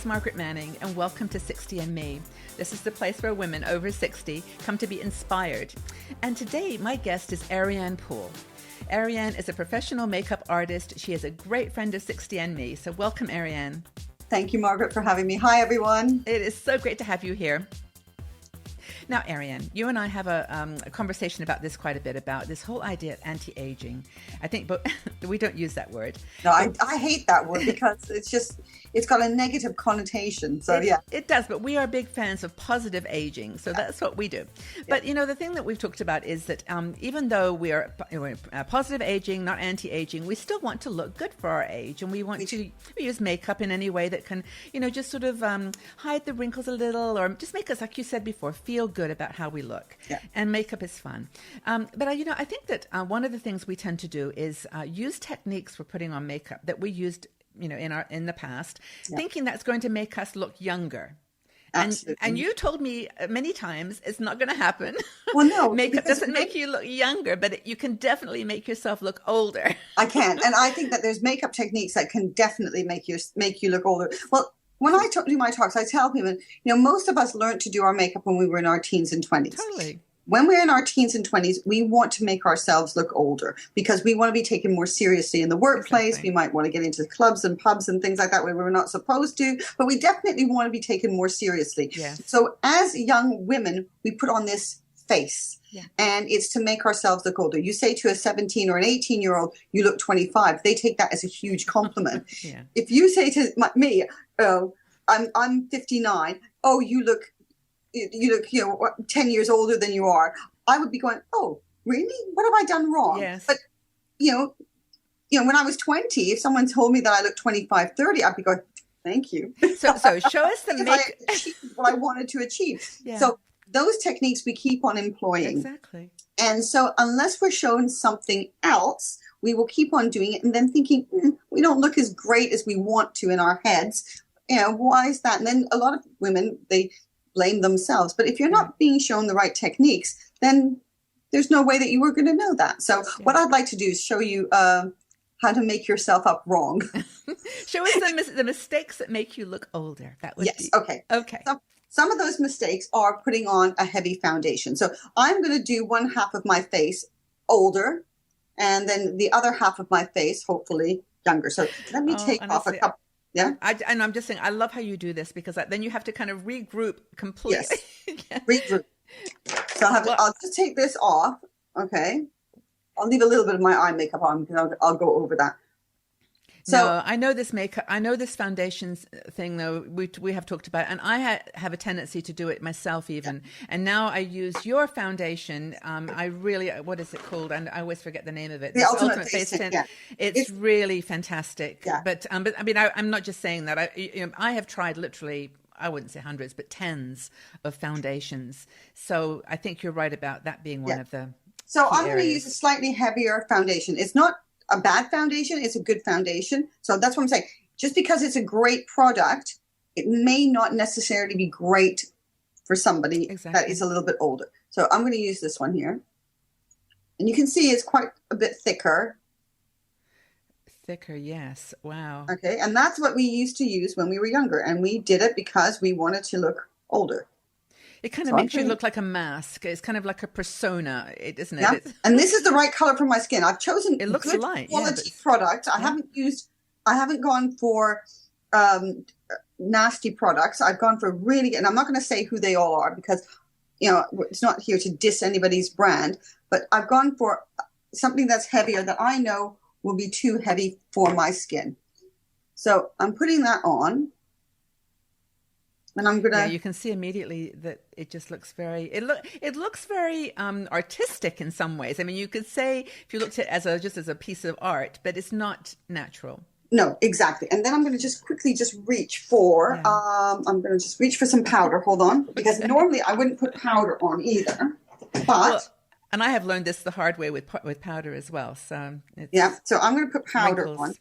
Margaret Manning, and welcome to 60 and Me. This is the place where women over 60 come to be inspired. And today, my guest is Ariane Poole. Ariane is a professional makeup artist. She is a great friend of 60 and Me. So welcome, Ariane. Thank you, Margaret, for having me. Hi, everyone. It is so great to have you here. Now, Ariane, you and I have a conversation about this quite a bit, about this whole idea of anti-aging. I think, but we don't use that word. No, I hate that word because it's got a negative connotation. So, It does, but we are big fans of positive aging. So that's what we do. Yeah. But, you know, the thing that we've talked about is that even though we're positive aging, not anti-aging, we still want to look good for our age. And we use makeup in any way that can, you know, just sort of hide the wrinkles a little, or just make us, like you said before, feel good about how we look. Yeah. And makeup is fun. But I think that one of the things we tend to do is use techniques for putting on makeup that we used, you know, in the past, thinking that's going to make us look younger. And you told me many times it's not going to happen. Well, no. Makeup doesn't make you look younger, but you can definitely make yourself look older. I can. And I think that there's makeup techniques that can definitely make you look older. Well, when I do my talks, I tell people, you know, most of us learned to do our makeup when we were in our teens and 20s. Totally. When we're in our teens and 20s, we want to make ourselves look older because we want to be taken more seriously in the workplace. Exactly. We might want to get into clubs and pubs and things like that where we're not supposed to, but we definitely want to be taken more seriously. Yes. So as young women, we put on this face. Yeah. And it's to make ourselves look older. You say to a 17 or an 18-year-old, you look 25. They take that as a huge compliment. Yeah. If you say to me, oh, I'm 59. Oh, you look, 10 years older than you are. I would be going, oh, really? What have I done wrong? Yes. But, you know, when I was 20, if someone told me that I looked 25, 30, I'd be going, thank you. So show us the I achieved what I wanted to achieve. Yeah. So those techniques we keep on employing. Exactly. And so unless we're shown something else, we will keep on doing it and then thinking, we don't look as great as we want to in our heads. You know, why is that? And then a lot of women, they blame themselves. But if you're not being shown the right techniques, then there's no way that you were going to know that. So what I'd like to do is show you how to make yourself up wrong. Show us the mistakes that make you look older. That would be... Okay. So, some of those mistakes are putting on a heavy foundation. So I'm going to do one half of my face older, and then the other half of my face, hopefully, younger. So let me take off a couple. Yeah. And I'm just saying, I love how you do this because then you have to kind of regroup completely. Yes. Regroup. So I'll just take this off. Okay. I'll leave a little bit of my eye makeup on because I'll go over that. So no, I know this makeup, I know this foundations thing though, we have talked about, and I have a tendency to do it myself even. Yeah. And now I use your foundation. I really, what is it called? And I always forget the name of it. The Ultimate Face Tint. Yeah. It's really fantastic. Yeah. But I mean, I'm not just saying that. I have tried literally, I wouldn't say hundreds, but tens of foundations. So I think you're right about that being one of the So I'm going to use a slightly heavier foundation. It's not a bad foundation, it's a good foundation. So that's what I'm saying. Just because it's a great product, it may not necessarily be great for somebody that is a little bit older. So I'm going to use this one here. And you can see it's quite a bit thicker. Thicker, yes. Wow. Okay, and that's what we used to use when we were younger. And we did it because we wanted to look older. It kind of makes you look like a mask. It's kind of like a persona, isn't it? Yeah. And this is the right color for my skin. I've chosen it looks good light, quality product. I haven't gone for nasty products. I've gone for really, and I'm not going to say who they all are because, you know, it's not here to diss anybody's brand, but I've gone for something that's heavier that I know will be too heavy for my skin. So I'm putting that on. And I'm gonna. Yeah, you can see immediately that it just looks very. It looks very artistic in some ways. I mean, you could say if you looked at it just as a piece of art, but it's not natural. No, exactly. And then I'm going to just quickly reach for. I'm going to just reach for some powder. Hold on, because normally I wouldn't put powder on either, but. And I have learned this the hard way with powder as well. So so I'm going to put powder on,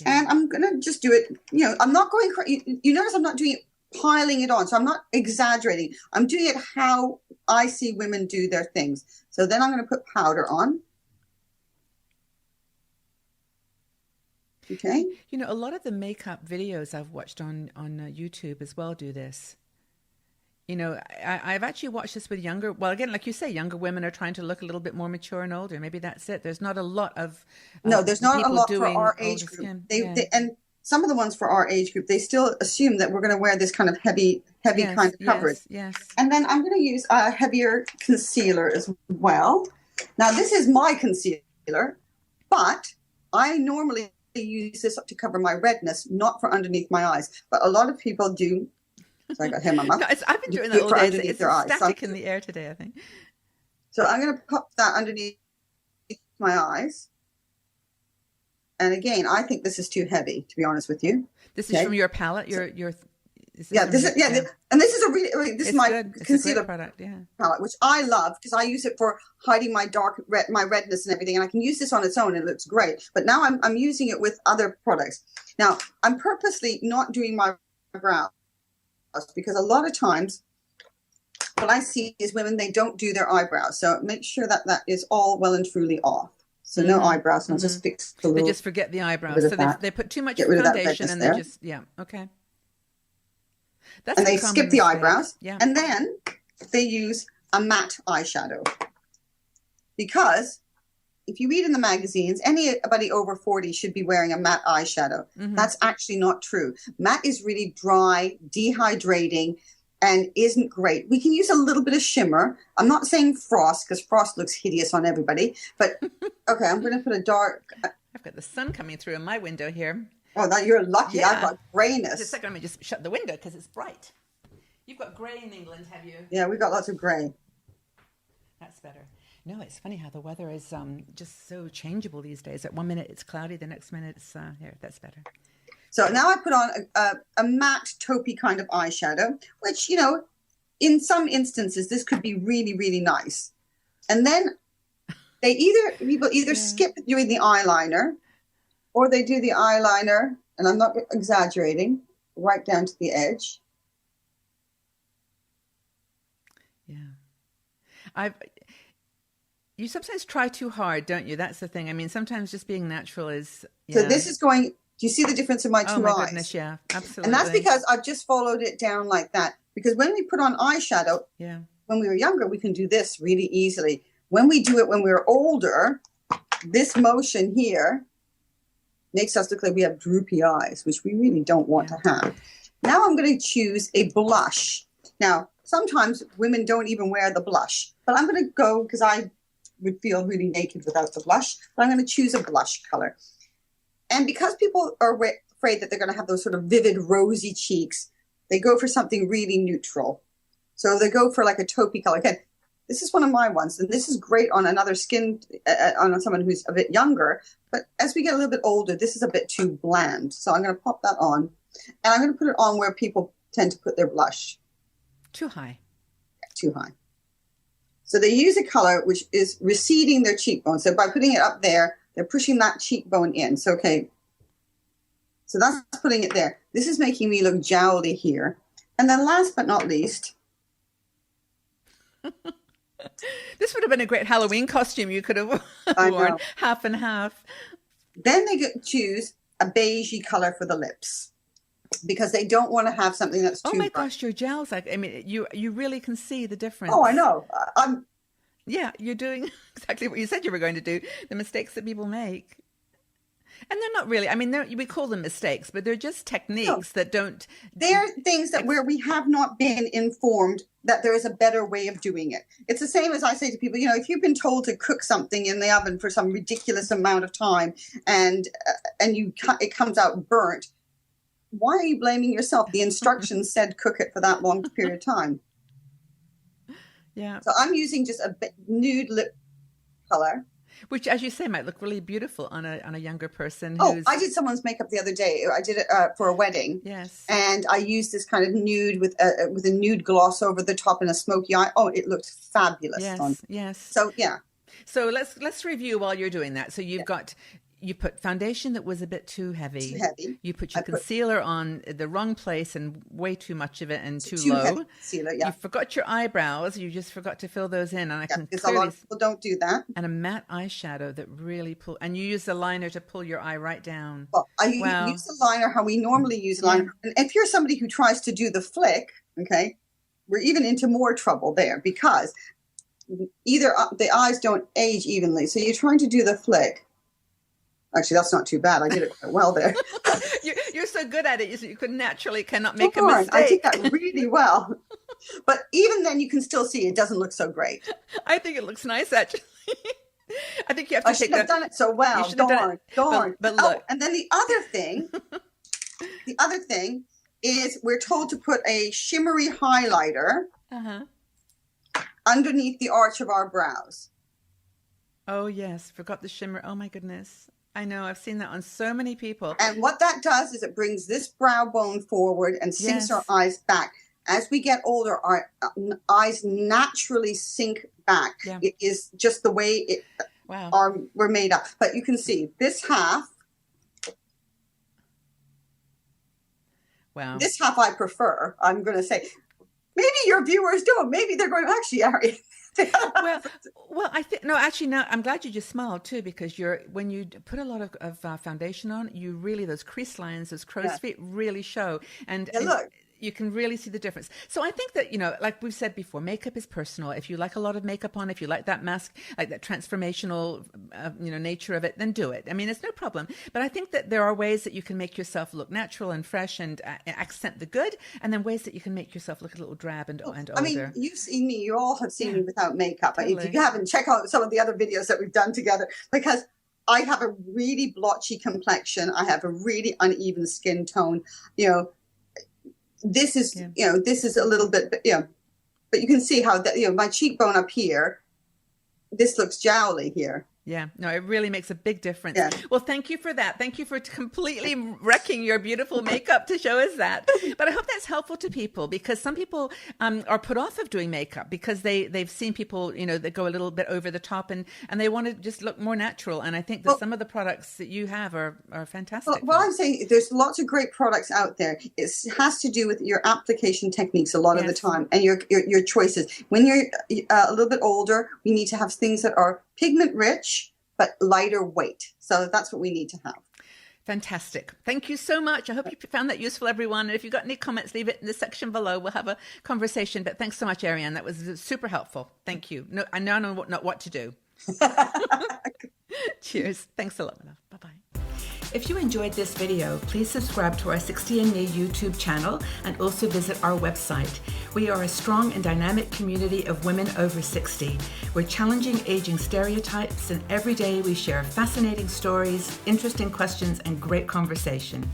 and I'm going to just do it. You know, I'm not going. You notice I'm not doing it. Piling it on. So I'm not exaggerating. I'm doing it how I see women do their things. So then I'm going to put powder on. Okay. You know, a lot of the makeup videos I've watched on YouTube as well do this. You know, I've actually watched this with younger, well, again, like you say, younger women are trying to look a little bit more mature and older. Maybe that's it. There's not a lot of No, there's not a people lot for doing our older age group. skin. And some of the ones for our age group, they still assume that we're going to wear this kind of heavy Yes, kind of coverage. yes. And then I'm going to use a heavier concealer as well. Now, this is my concealer, but I normally use this to cover my redness, not for underneath my eyes. But a lot of people do. So I got hair in my mouth. No, I've been doing that all day. It's static in the air today, I think. So I'm going to pop that underneath my eyes. And again, I think this is too heavy, to be honest with you. This is from your palette. And this is a really this is my concealer product, yeah, palette, which I love because I use it for hiding my my redness and everything, and I can use this on its own and it looks great. But now I'm using it with other products. Now I'm purposely not doing my brows because a lot of times what I see is women, they don't do their eyebrows, so make sure that that is all well and truly off. So no eyebrows, and I'll just fix the little. They just forget the eyebrows, so they put too much foundation, and they just okay. And they skip the eyebrows, yeah. And then they use a matte eyeshadow. Because if you read in the magazines, anybody over 40 should be wearing a matte eyeshadow. Mm-hmm. That's actually not true. Matte is really dry, dehydrating, and isn't great. We can use a little bit of shimmer. I'm not saying frost, because frost looks hideous on everybody. But, okay, I'm going to put a dark... I've got the sun coming through in my window here. Oh, that you're lucky. Yeah. I've got grayness. Just a second, let me just shut the window because it's bright. You've got grey in England, have you? Yeah, we've got lots of grey. That's better. No, it's funny how the weather is just so changeable these days. At 1 minute it's cloudy, the next minute it's here. That's better. So now I put on a matte taupey kind of eyeshadow, which, you know, in some instances, this could be really, really nice. And then people either skip doing the eyeliner, or they do the eyeliner, and I'm not exaggerating, right down to the edge. Yeah. You sometimes try too hard, don't you? That's the thing. I mean, sometimes just being natural is... Yeah. So this is going... Do you see the difference in my two eyes? Oh, my goodness, yeah, absolutely. And that's because I've just followed it down like that. Because when we put on eyeshadow, when we were younger, we can do this really easily. When we do it when we're older, this motion here makes us look like we have droopy eyes, which we really don't want to have. Now I'm going to choose a blush. Now, sometimes women don't even wear the blush, but I'm going to go, because I would feel really naked without the blush, but I'm going to choose a blush color. And because people are afraid that they're going to have those sort of vivid rosy cheeks, they go for something really neutral. So they go for like a taupey color. Again, this is one of my ones, and this is great on another skin, on someone who's a bit younger. But as we get a little bit older, this is a bit too bland. So I'm going to pop that on, and I'm going to put it on where people tend to put their blush. Too high. Too high. So they use a color which is receding their cheekbone. So by putting it up there, they're pushing that cheekbone in. So, okay. So that's putting it there. This is making me look jowly here. And then last but not least. This would have been a great Halloween costume you could have worn, half and half. Then they choose a beigey color for the lips, because they don't want to have something that's too bright. Gosh, your gels, I mean, you really can see the difference. Oh, I know. Yeah, you're doing exactly what you said you were going to do, the mistakes that people make. And they're not really, I mean, we call them mistakes, but they're just techniques that don't... They're things that where we have not been informed that there is a better way of doing it. It's the same as I say to people, you know, if you've been told to cook something in the oven for some ridiculous amount of time and it comes out burnt, why are you blaming yourself? The instructions said cook it for that long period of time. Yeah. So I'm using just a nude lip color. Which, as you say, might look really beautiful on a younger person. I did someone's makeup the other day. I did it for a wedding. Yes. And I used this kind of nude with a nude gloss over the top and a smoky eye. Oh, it looked fabulous. Yes, yes. So, yeah. So let's review while you're doing that. So you've got You put foundation that was a bit too heavy. Too heavy. You put your concealer on the wrong place and way too much of it and too low. Heavy concealer, yeah. You forgot your eyebrows. You just forgot to fill those in. And I can because a lot of people don't do that. And a matte eyeshadow that really and you use the liner to pull your eye right down. Well, I use the liner how we normally use liner. And if you're somebody who tries to do the flick, okay, we're even into more trouble there because either the eyes don't age evenly. So you're trying to do the flick. Actually, that's not too bad. I did it quite well there. You're so good at it. You cannot make a mistake. I did that really well. But even then, you can still see it doesn't look so great. I think it looks nice, actually. I think you have to I shouldn't have done it so well. Darn. But look. And then the other thing is we're told to put a shimmery highlighter underneath the arch of our brows. Oh, yes. Forgot the shimmer. Oh, my goodness. I know. I've seen that on so many people. And what that does is it brings this brow bone forward and sinks our eyes back. As we get older, our eyes naturally sink back. Yeah. It is just the way we're made up. But you can see this half. Wow. This half I prefer. I'm going to say, maybe your viewers don't. Maybe they're going, actually, Ariane. well, I think no. Actually, no. I'm glad you just smiled too, because when you put a lot of foundation on, you really those crease lines, those crow's feet really show. And look. You can really see the difference. So I think that, like we've said before, makeup is personal. If you like a lot of makeup on, if you like that mask, like that transformational, nature of it, then do it. I mean, it's no problem. But I think that there are ways that you can make yourself look natural and fresh and accent the good, and then ways that you can make yourself look a little drab and older. I mean, you've seen me. You all have seen me without makeup. Totally. If you haven't, check out some of the other videos that we've done together, because I have a really blotchy complexion. I have a really uneven skin tone. This is, this is a little bit, but you can see how that, my cheekbone up here, this looks jowly here. Yeah, no, it really makes a big difference. Yeah. Well, thank you for that. Thank you for completely wrecking your beautiful makeup to show us that. But I hope that's helpful to people, because some people are put off of doing makeup because they've seen people, that go a little bit over the top and they want to just look more natural. And I think that some of the products that you have are fantastic. Well, I'm saying there's lots of great products out there. It has to do with your application techniques a lot of the time and your choices. When you're a little bit older, we need to have things that are pigment rich, but lighter weight. So that's what we need to have. Fantastic. Thank you so much. I hope you found that useful, everyone. And if you've got any comments, leave it in the section below. We'll have a conversation. But thanks so much, Ariane. That was super helpful. Thank you. No, I now know what to do. Cheers. Thanks a lot, my love. Bye-bye. If you enjoyed this video, please subscribe to our 60andMe YouTube channel and also visit our website. We are a strong and dynamic community of women over 60. We're challenging aging stereotypes, and every day we share fascinating stories, interesting questions, and great conversation.